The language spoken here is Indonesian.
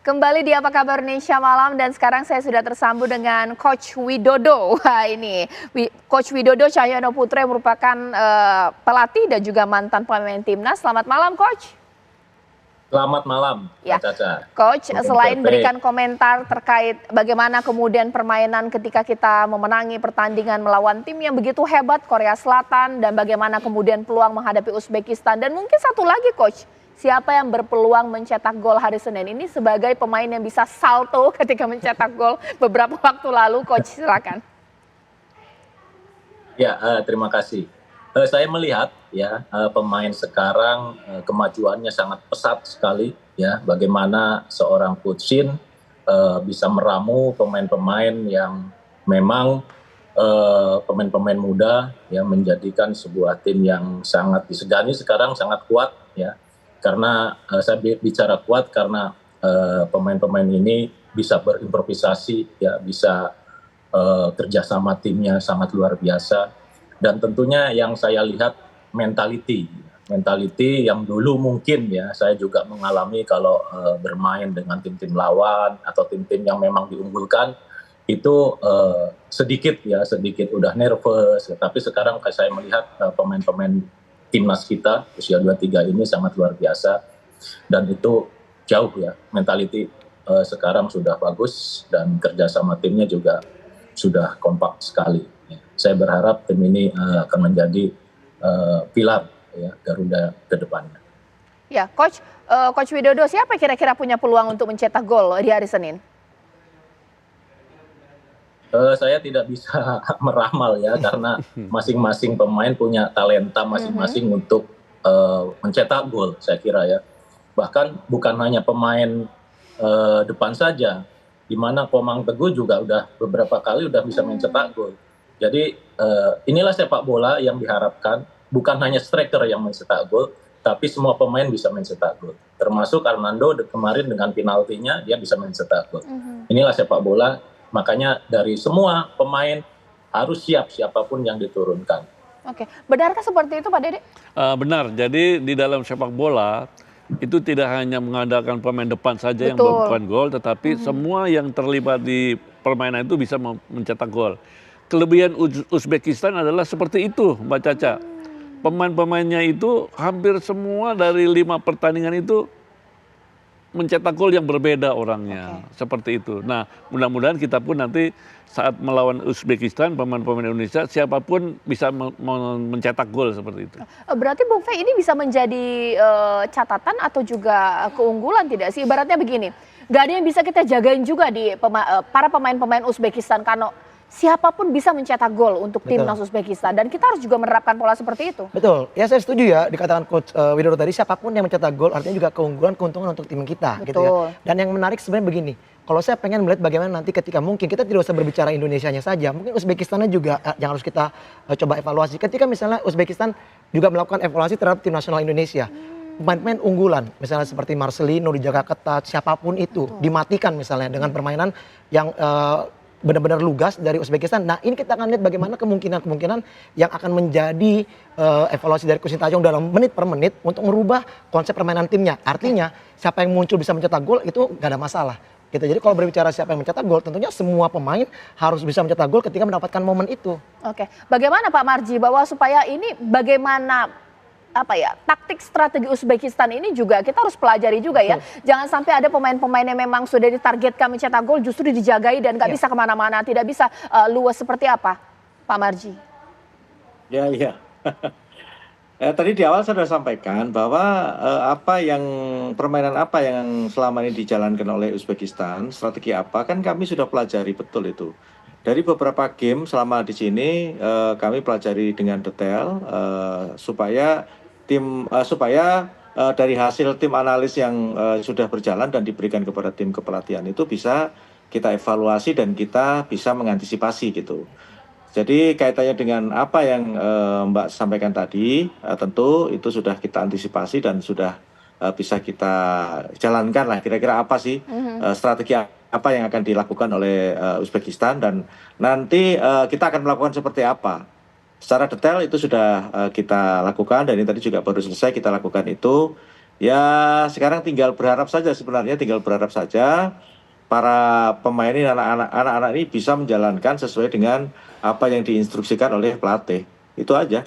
Kembali di Apa Kabar Indonesia Malam dan sekarang saya sudah tersambung dengan Coach Widodo. Wah ini, Coach Widodo Cahyono Putra yang merupakan pelatih dan juga mantan pemain timnas. Selamat malam Coach. Selamat malam, Ya, Caca. Coach, selain berikan komentar terkait bagaimana kemudian permainan ketika kita memenangi pertandingan melawan tim yang begitu hebat Korea Selatan dan bagaimana kemudian peluang menghadapi Uzbekistan dan mungkin satu lagi Coach, siapa yang berpeluang mencetak gol hari Senin ini sebagai pemain yang bisa salto ketika mencetak gol beberapa waktu lalu, Coach silakan. Ya, terima kasih. Saya melihat ya pemain sekarang kemajuannya sangat pesat sekali ya. Bagaimana seorang Coach Shin bisa meramu pemain-pemain yang memang pemain-pemain muda ya menjadikan sebuah tim yang sangat disegani sekarang sangat kuat ya. Karena saya bicara kuat karena pemain-pemain ini bisa berimprovisasi ya, bisa kerjasama timnya sangat luar biasa. Dan tentunya yang saya lihat mentality yang dulu mungkin ya saya juga mengalami kalau bermain dengan tim-tim lawan atau tim-tim yang memang diunggulkan itu sedikit udah nervous, tapi sekarang saya melihat pemain-pemain timnas kita usia 23 ini sangat luar biasa dan itu jauh ya mentality sekarang sudah bagus dan kerjasama timnya juga sudah kompak sekali. Saya berharap tim ini akan menjadi pilar ya Garuda ke depannya. Ya, Coach Widodo, siapa kira-kira punya peluang untuk mencetak gol di hari Senin? Saya tidak bisa meramal ya karena masing-masing pemain punya talenta masing-masing untuk mencetak gol saya kira ya. Bahkan bukan hanya pemain depan saja, di mana Komang Teguh juga udah beberapa kali udah bisa mencetak gol. Jadi inilah sepak bola yang diharapkan, bukan hanya striker yang mencetak gol, tapi semua pemain bisa mencetak gol. Termasuk Armando kemarin dengan penaltinya dia bisa mencetak gol. Inilah sepak bola, makanya dari semua pemain harus siap siapapun yang diturunkan. Oke, benarkah seperti itu Pak Dede? Benar, jadi di dalam sepak bola itu tidak hanya mengandalkan pemain depan saja yang melakukan gol, tetapi semua yang terlibat di permainan itu bisa mencetak gol. Kelebihan Uzbekistan adalah seperti itu, Mbak Caca. Pemain-pemainnya itu hampir semua dari 5 pertandingan itu mencetak gol yang berbeda orangnya, seperti itu. Nah, mudah-mudahan kita pun nanti saat melawan Uzbekistan, pemain-pemain Indonesia, siapapun bisa mencetak gol seperti itu. Berarti Bung Fei ini bisa menjadi catatan atau juga keunggulan tidak sih? Ibaratnya begini, nggak ada yang bisa kita jagain juga di para pemain-pemain Uzbekistan karena siapapun bisa mencetak gol untuk timnas Uzbekistan dan kita harus juga menerapkan pola seperti itu. Betul, ya saya setuju ya dikatakan Coach Widodo tadi, siapapun yang mencetak gol artinya juga keunggulan, keuntungan untuk tim kita. Gitu ya. Dan yang menarik sebenarnya begini, kalau saya pengen melihat bagaimana nanti ketika mungkin kita tidak usah berbicara Indonesianya saja, mungkin Uzbekistannya juga yang harus kita coba evaluasi. Ketika misalnya Uzbekistan juga melakukan evaluasi terhadap tim nasional Indonesia, pemain-pemain unggulan misalnya seperti Marcelino dijaga ketat, siapapun itu dimatikan misalnya dengan permainan yang benar-benar lugas dari Uzbekistan. Nah ini kita akan lihat bagaimana kemungkinan-kemungkinan yang akan menjadi evaluasi dari Coach Sintayong dalam menit per menit untuk merubah konsep permainan timnya. Artinya siapa yang muncul bisa mencetak gol itu gak ada masalah. Gitu. Jadi kalau berbicara siapa yang mencetak gol, tentunya semua pemain harus bisa mencetak gol ketika mendapatkan momen itu. Oke, bagaimana Pak Marji bahwa supaya ini bagaimana taktik strategi Uzbekistan ini juga kita harus pelajari juga ya. Jangan sampai ada pemain-pemain yang memang sudah ditargetkan mencetak gol justru dijagai dan nggak bisa kemana-mana, tidak bisa luas seperti apa, Pak Marji? Ya. Tadi di awal saya sudah sampaikan bahwa permainan apa yang selama ini dijalankan oleh Uzbekistan, strategi apa, kan kami sudah pelajari betul itu. Dari beberapa game selama di sini kami pelajari dengan detail supaya dari hasil tim analis yang sudah berjalan dan diberikan kepada tim kepelatihan itu bisa kita evaluasi dan kita bisa mengantisipasi gitu. Jadi kaitannya dengan apa yang Mbak sampaikan tadi, tentu itu sudah kita antisipasi dan sudah bisa kita jalankan lah kira-kira apa sih strategi apa yang akan dilakukan oleh Uzbekistan dan nanti kita akan melakukan seperti apa. Secara detail itu sudah kita lakukan dan ini tadi juga baru selesai kita lakukan itu Ya sekarang tinggal berharap saja, sebenarnya tinggal berharap saja para pemain ini, anak-anak ini bisa menjalankan sesuai dengan apa yang diinstruksikan oleh pelatih. Itu aja.